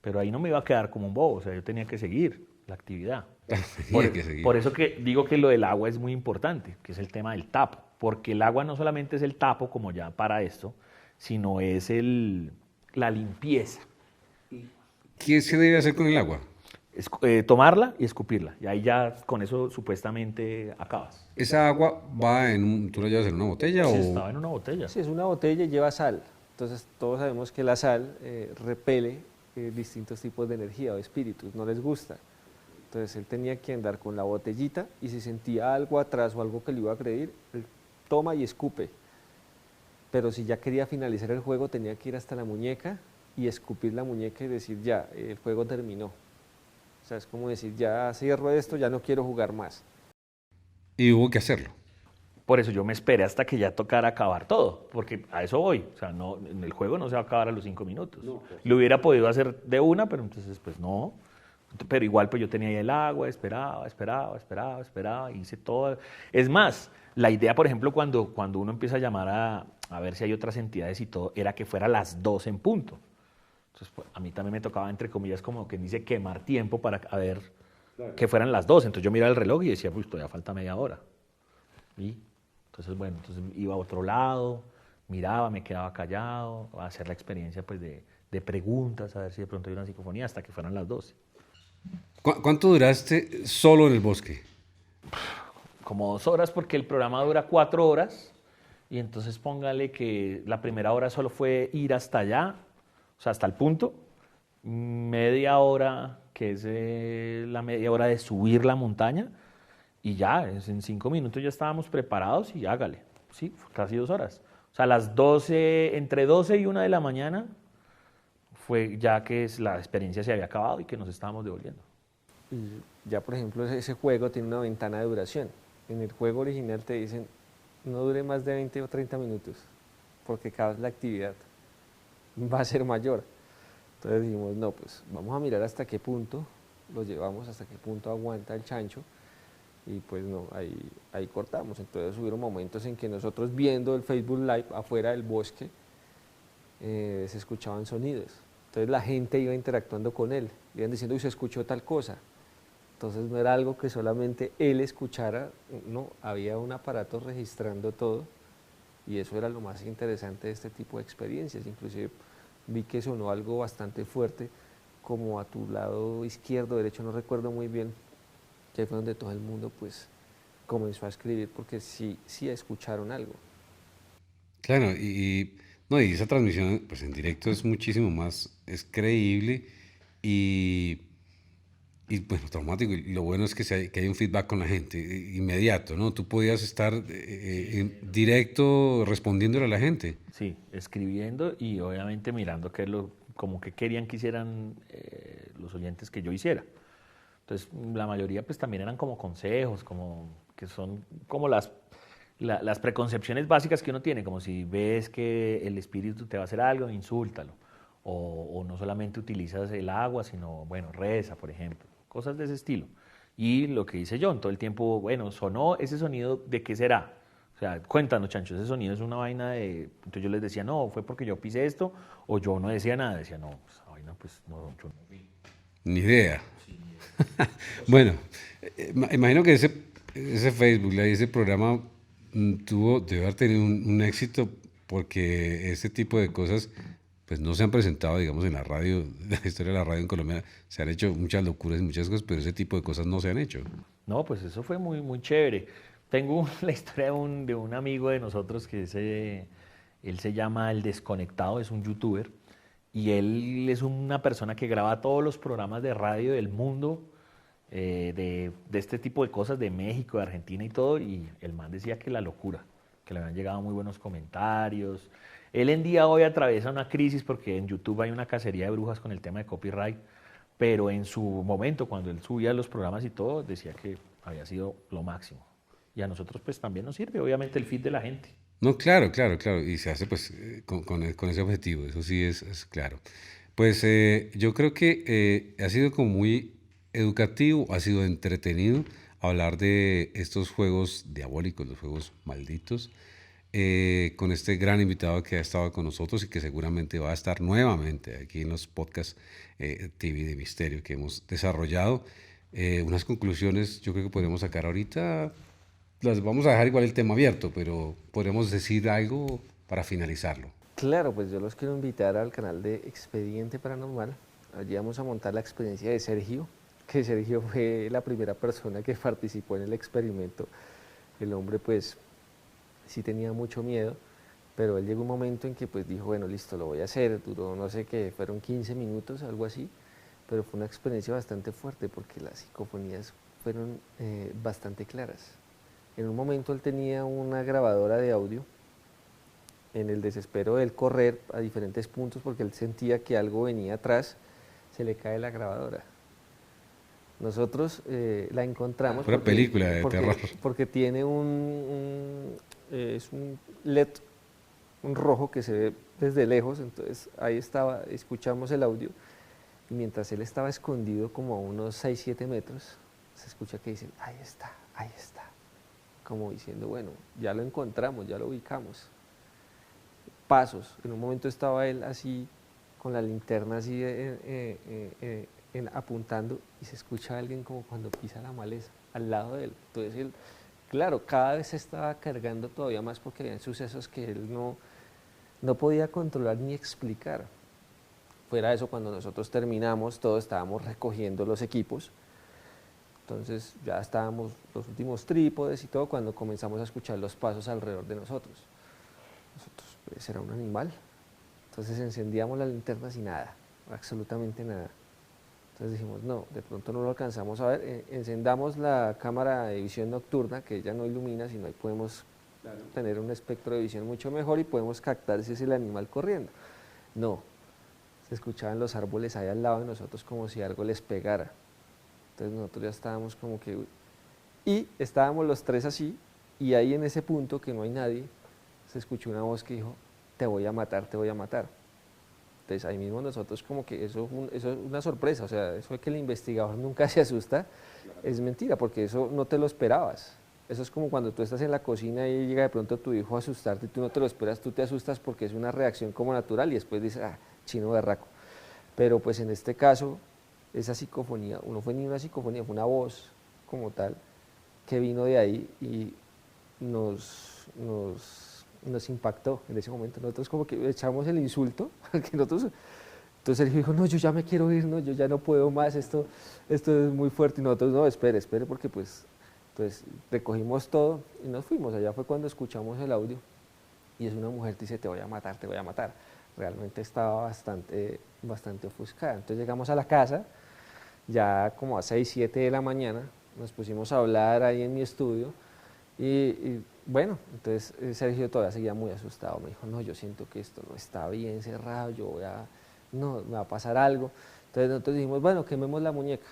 [SPEAKER 3] pero ahí no me iba a quedar como un bobo, o sea, yo tenía que seguir la actividad. Por eso que digo que lo del agua es muy importante, que es el tema del tapo, porque el agua no solamente es el tapo, como ya para esto, sino es la limpieza.
[SPEAKER 1] ¿Qué se debe hacer con el agua?
[SPEAKER 3] Tomarla y escupirla, y ahí ya con eso supuestamente acabas.
[SPEAKER 1] ¿Esa agua va tú la llevas en una botella
[SPEAKER 3] Sí,
[SPEAKER 1] o...?
[SPEAKER 3] estaba en una botella.
[SPEAKER 2] Sí, es una botella y lleva sal. Entonces todos sabemos que la sal repele distintos tipos de energía o espíritus, no les gusta. Entonces él tenía que andar con la botellita y si sentía algo atrás o algo que le iba a agredir, él toma y escupe. Pero si ya quería finalizar el juego tenía que ir hasta la muñeca y escupir la muñeca y decir ya, el juego terminó. O sea, es como decir ya cierro esto, ya no quiero jugar más.
[SPEAKER 1] Y hubo que hacerlo.
[SPEAKER 3] Por eso yo me esperé hasta que ya tocara acabar todo, porque a eso voy. O sea, no, en el juego no se va a acabar a los 5 minutos. No, pues. Lo hubiera podido hacer de una, pero entonces pues no. Pero igual pues yo tenía ahí el agua, esperaba, hice todo. Es más, la idea, por ejemplo, cuando uno empieza a llamar a ver si hay otras entidades y todo, era que fuera las 2 en punto. Entonces, pues, a mí también me tocaba, entre comillas, como que dice quemar tiempo para ver que fueran las 2. Entonces yo miraba el reloj y decía, pues todavía falta media hora. Y entonces, bueno, iba a otro lado, miraba, me quedaba callado, a hacer la experiencia pues de preguntas, a ver si de pronto hay una psicofonía, hasta que fueran las 12.
[SPEAKER 1] ¿Cuánto duraste solo en el bosque?
[SPEAKER 3] Como 2 horas, porque el programa dura 4 horas, y entonces póngale que la primera hora solo fue ir hasta allá, o sea, hasta el punto, media hora, que es la media hora de subir la montaña, y ya, en 5 minutos ya estábamos preparados y hágale, sí, casi 2 horas. O sea, las 12, entre 12 y 1 de la mañana, fue ya que la experiencia se había acabado y que nos estábamos devolviendo.
[SPEAKER 2] Y ya, por ejemplo, ese juego tiene una ventana de duración. En el juego original te dicen no dure más de 20 o 30 minutos, porque cada vez la actividad va a ser mayor. Entonces dijimos, no, pues vamos a mirar hasta qué punto lo llevamos, hasta qué punto aguanta el chancho, y pues no, ahí cortamos. Entonces hubieron momentos en que nosotros viendo el Facebook Live afuera del bosque, se escuchaban sonidos. Entonces la gente iba interactuando con él, iban diciendo, uy, se escuchó tal cosa. Entonces no era algo que solamente él escuchara, no, había un aparato registrando todo, y eso era lo más interesante de este tipo de experiencias. Inclusive vi que sonó algo bastante fuerte, como a tu lado izquierdo, derecho, no recuerdo muy bien, que fue donde todo el mundo pues comenzó a escribir, porque sí escucharon algo.
[SPEAKER 1] Claro, no, y esa transmisión pues en directo es muchísimo más, es creíble y bueno, traumático. Y lo bueno es que hay un feedback con la gente inmediato, ¿no? Tú podías estar en directo respondiéndole a la gente.
[SPEAKER 3] Sí, escribiendo y obviamente mirando como que querían que hicieran los oyentes que yo hiciera. Entonces, la mayoría pues también eran como consejos, como que son como las preconcepciones básicas que uno tiene, como si ves que el espíritu te va a hacer algo, insúltalo. O no solamente utilizas el agua, sino, bueno, reza, por ejemplo. Cosas de ese estilo. Y lo que hice yo, en todo el tiempo, bueno, sonó ese sonido, ¿de qué será? O sea, cuéntanos, Chancho, ese sonido es una vaina de... Entonces yo les decía, no, fue porque yo pisé esto, o yo no decía nada. Decía, no, esa vaina, pues, no, yo no vi.
[SPEAKER 1] Ni idea. Sí. Bueno, imagino que ese Facebook, ese programa debe haber tenido un éxito, porque ese tipo de cosas pues no se han presentado, digamos, en la radio, en la historia de la radio en Colombia. Se han hecho muchas locuras y muchas cosas, pero ese tipo de cosas no se han hecho.
[SPEAKER 3] No, pues eso fue muy, muy chévere. Tengo la historia de un amigo de nosotros él se llama El Desconectado, es un youtuber, y él es una persona que graba todos los programas de radio del mundo, de este tipo de cosas, de México, de Argentina y todo, y el man decía que la locura, que le habían llegado muy buenos comentarios. Él en día hoy atraviesa una crisis porque en YouTube hay una cacería de brujas con el tema de copyright, pero en su momento, cuando él subía los programas y todo, decía que había sido lo máximo. Y a nosotros pues también nos sirve, obviamente, el feed de la gente.
[SPEAKER 1] No, claro, claro, claro, y se hace pues con ese objetivo, eso sí es claro. Pues yo creo que ha sido como muy educativo, ha sido entretenido hablar de estos juegos diabólicos, los juegos malditos, con este gran invitado que ha estado con nosotros y que seguramente va a estar nuevamente aquí en los podcasts TV de Misterio que hemos desarrollado. Unas conclusiones yo creo que podemos sacar ahorita, las vamos a dejar igual el tema abierto, pero podremos decir algo para finalizarlo.
[SPEAKER 2] Claro, pues yo los quiero invitar al canal de Expediente Paranormal. Allí vamos a montar la experiencia de Sergio, que Sergio fue la primera persona que participó en el experimento. El hombre pues sí tenía mucho miedo, pero él llegó un momento en que pues dijo, bueno, listo, lo voy a hacer. Duró no sé qué, fueron 15 minutos, algo así, pero fue una experiencia bastante fuerte porque las psicofonías fueron bastante claras. En un momento él tenía una grabadora de audio. En el desespero del correr a diferentes puntos porque él sentía que algo venía atrás, se le cae la grabadora. Nosotros la encontramos
[SPEAKER 1] Una película de
[SPEAKER 2] porque,
[SPEAKER 1] terror.
[SPEAKER 2] porque tiene es un LED, un rojo que se ve desde lejos, entonces ahí estaba, escuchamos el audio, y mientras él estaba escondido como a unos 6, 7 metros, se escucha que dicen, ahí está, como diciendo, bueno, ya lo encontramos, ya lo ubicamos. Pasos. En un momento estaba él así, con la linterna así apuntando, y se escucha a alguien como cuando pisa la maleza al lado de él. Entonces él, claro, cada vez se estaba cargando todavía más porque habían sucesos que él no podía controlar ni explicar. Fuera de eso, cuando nosotros terminamos, todos estábamos recogiendo los equipos. Entonces ya estábamos los últimos trípodes y todo cuando comenzamos a escuchar los pasos alrededor de nosotros. Nosotros, pues era un animal. Entonces encendíamos las linternas y nada, absolutamente nada. Entonces dijimos, no, de pronto no lo alcanzamos a ver. Encendamos la cámara de visión nocturna, que ella no ilumina, sino ahí podemos tener un espectro de visión mucho mejor y podemos captar si es el animal corriendo. No, se escuchaban los árboles ahí al lado de nosotros como si algo les pegara. Entonces nosotros ya estábamos como que... Y estábamos los tres así, y ahí en ese punto que no hay nadie, se escuchó una voz que dijo, te voy a matar, te voy a matar. Entonces ahí mismo nosotros como que eso es una sorpresa, o sea, eso de que el investigador nunca se asusta, es mentira, porque eso no te lo esperabas. Eso es como cuando tú estás en la cocina y llega de pronto tu hijo a asustarte y tú no te lo esperas, tú te asustas porque es una reacción como natural y después dices, chino berraco. Pero pues en este caso, esa psicofonía, no fue ni una psicofonía, fue una voz como tal, que vino de ahí y nos impactó en ese momento. Nosotros como que echamos el insulto, entonces Sergio dijo, no, yo ya me quiero ir, no, yo ya no puedo más, esto es muy fuerte, y nosotros, no, espere, porque pues, entonces recogimos todo y nos fuimos. Allá fue cuando escuchamos el audio, y es una mujer que dice, te voy a matar, te voy a matar. Realmente estaba bastante ofuscada. Entonces llegamos a la casa, ya como a 6, 7 de la mañana, nos pusimos a hablar ahí en mi estudio, y bueno, entonces Sergio todavía seguía muy asustado, me dijo, no, yo siento que esto no está bien cerrado, no, me va a pasar algo. Entonces nosotros dijimos, bueno, quememos la muñeca.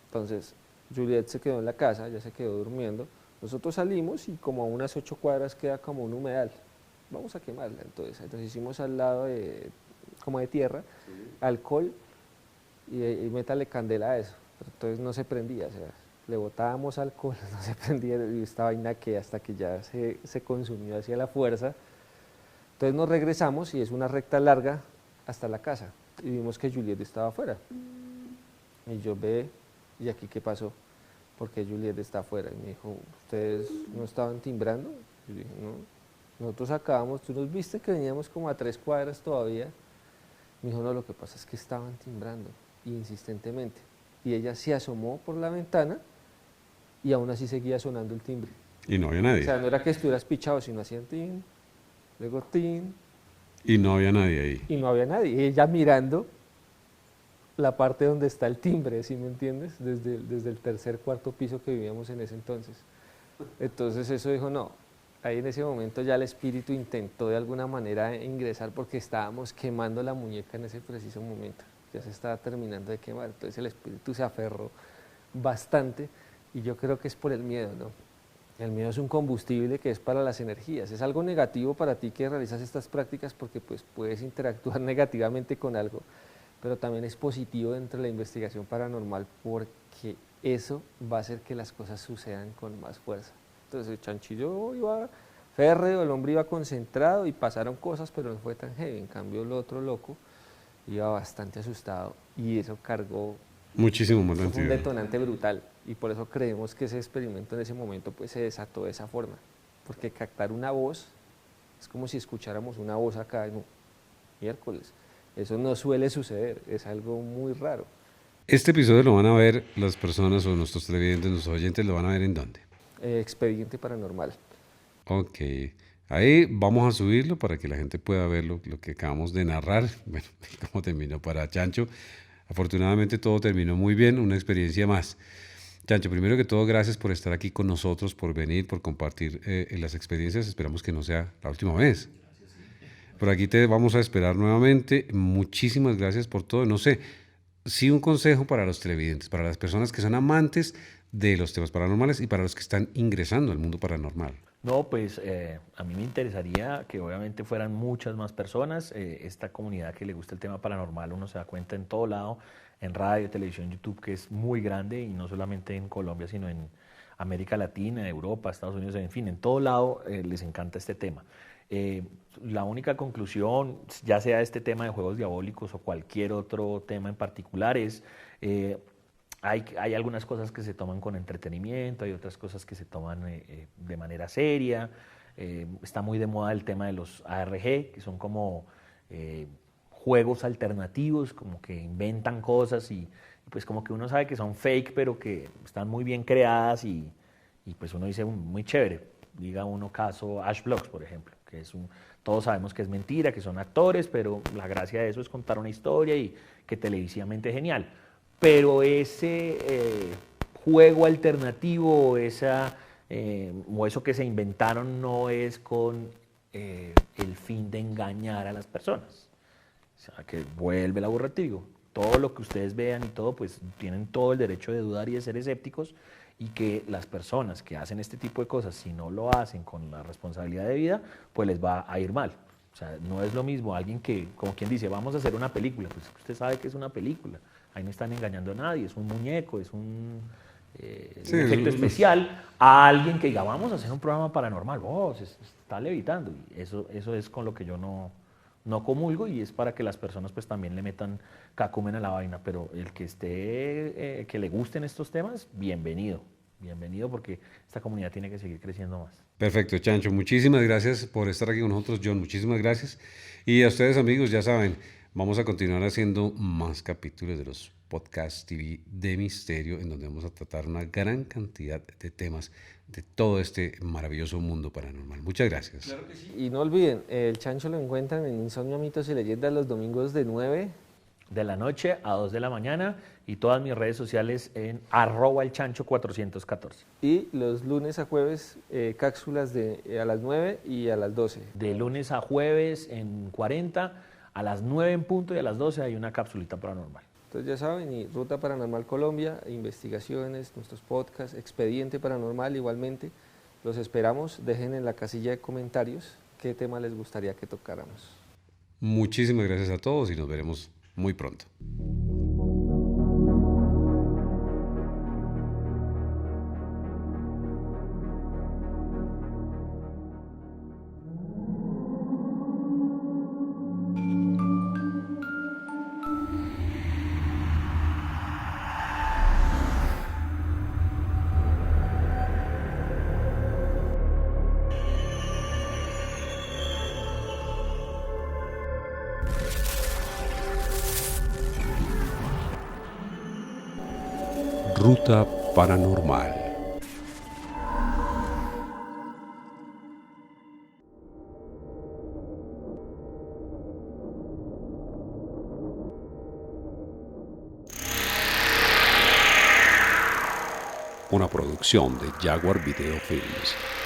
[SPEAKER 2] Entonces Juliet se quedó en la casa, ya se quedó durmiendo, nosotros salimos y como a unas 8 cuadras queda como un humedal, vamos a quemarla. Entonces hicimos al lado como de tierra, alcohol y métale candela a eso, pero entonces no se prendía, o sea, le botábamos alcohol, no se prendía, y esta vaina que hasta que ya se consumió hacia la fuerza. Entonces nos regresamos y es una recta larga hasta la casa y vimos que Juliet estaba afuera. Y yo ve, ¿y aquí qué pasó? Porque Juliet está afuera. Y me dijo, ¿ustedes no estaban timbrando? Yo dije, no. Nosotros acabamos, tú nos viste que veníamos como a 3 cuadras todavía. Me dijo, no, lo que pasa es que estaban timbrando insistentemente. Y ella se asomó por la ventana y aún así seguía sonando el timbre.
[SPEAKER 1] Y no había
[SPEAKER 2] O
[SPEAKER 1] nadie.
[SPEAKER 2] sea, no era que estuvieras pichado, sino hacían tin, luego tin,
[SPEAKER 1] Y no había nadie ahí.
[SPEAKER 2] y no había nadie. Y ella mirando la parte donde está el timbre, ¿sí me entiendes? Desde el tercer, cuarto piso que vivíamos en ese entonces. Entonces eso dijo, no, ahí en ese momento ya el espíritu intentó de alguna manera ingresar porque estábamos quemando la muñeca en ese preciso momento. Ya se estaba terminando de quemar, entonces el espíritu se aferró bastante y yo creo que es por el miedo, ¿no? El miedo es un combustible que es para las energías, es algo negativo para ti que realizas estas prácticas porque pues puedes interactuar negativamente con algo, pero también es positivo dentro de la investigación paranormal porque eso va a hacer que las cosas sucedan con más fuerza. Entonces el chanchillo iba férreo, el hombre iba concentrado y pasaron cosas, pero no fue tan heavy. En cambio el otro loco iba bastante asustado y eso cargó,
[SPEAKER 1] Muchísimo más
[SPEAKER 2] eso fue un
[SPEAKER 1] ansiedad.
[SPEAKER 2] detonante brutal y por eso creemos que ese experimento en ese momento pues se desató de esa forma, porque captar una voz es como si escucháramos una voz acá en un miércoles. Eso no suele suceder, es algo muy raro.
[SPEAKER 1] Este episodio lo van a ver las personas o nuestros televidentes, nuestros oyentes, ¿lo van a ver en dónde?
[SPEAKER 2] Expediente paranormal.
[SPEAKER 1] Ok, ahí vamos a subirlo para que la gente pueda ver lo que acabamos de narrar. Bueno, cómo terminó para Chancho. Afortunadamente todo terminó muy bien, una experiencia más. Chancho, primero que todo, gracias por estar aquí con nosotros, por venir, por compartir las experiencias. Esperamos que no sea la última vez. Por aquí te vamos a esperar nuevamente. Muchísimas gracias por todo. No sé, sí un consejo para los televidentes, para las personas que son amantes de los temas paranormales y para los que están ingresando al mundo paranormal.
[SPEAKER 3] No, pues a mí me interesaría que obviamente fueran muchas más personas. Esta comunidad que le gusta el tema paranormal, uno se da cuenta en todo lado, en radio, televisión, YouTube, que es muy grande y no solamente en Colombia, sino en América Latina, Europa, Estados Unidos, en fin, en todo lado les encanta este tema. La única conclusión, ya sea este tema de juegos diabólicos o cualquier otro tema en particular, es hay algunas cosas que se toman con entretenimiento, hay otras cosas que se toman de manera seria. Está muy de moda el tema de los ARG, que son como juegos alternativos, como que inventan cosas y pues como que uno sabe que son fake, pero que están muy bien creadas y pues uno dice muy chévere. Diga uno caso Ash Blocks, por ejemplo, que es todos sabemos que es mentira, que son actores, pero la gracia de eso es contar una historia y que televisivamente es genial. Pero ese juego alternativo o eso que se inventaron no es con el fin de engañar a las personas. O sea, que vuelve el aburrativo. Todo lo que ustedes vean y todo, pues tienen todo el derecho de dudar y de ser escépticos, y que las personas que hacen este tipo de cosas, si no lo hacen con la responsabilidad de vida, pues les va a ir mal. O sea, no es lo mismo alguien que, como quien dice, vamos a hacer una película, pues usted sabe que es una película, ahí no están engañando a nadie, es un muñeco, es un efecto especial, a alguien que diga, vamos a hacer un programa paranormal, se está levitando, y eso es con lo que yo no comulgo, y es para que las personas pues también le metan cacumen a la vaina, pero el que que le gusten estos temas, bienvenido porque esta comunidad tiene que seguir creciendo más.
[SPEAKER 1] Perfecto, Chancho. Muchísimas gracias por estar aquí con nosotros, John. Muchísimas gracias. Y a ustedes, amigos, ya saben, vamos a continuar haciendo más capítulos de los Podcast TV de Misterio, en donde vamos a tratar una gran cantidad de temas de todo este maravilloso mundo paranormal. Muchas gracias.
[SPEAKER 2] Claro que sí. Y no olviden, el Chancho lo encuentran en Insomnio, Mitos y Leyendas los domingos de 9
[SPEAKER 3] de la noche a 2 de la mañana, y todas mis redes sociales en @elchancho414.
[SPEAKER 2] Y los lunes a jueves, cápsulas a las 9 y a las 12.
[SPEAKER 3] De lunes a jueves en 40, a las 9 en punto y a las 12 hay una capsulita paranormal.
[SPEAKER 2] Entonces ya saben, y Ruta Paranormal Colombia, investigaciones, nuestros podcasts, Expediente Paranormal igualmente. Los esperamos, dejen en la casilla de comentarios qué tema les gustaría que tocáramos.
[SPEAKER 1] Muchísimas gracias a todos y nos veremos muy pronto. Ruta Paranormal. Una producción de Jaguar Video Films.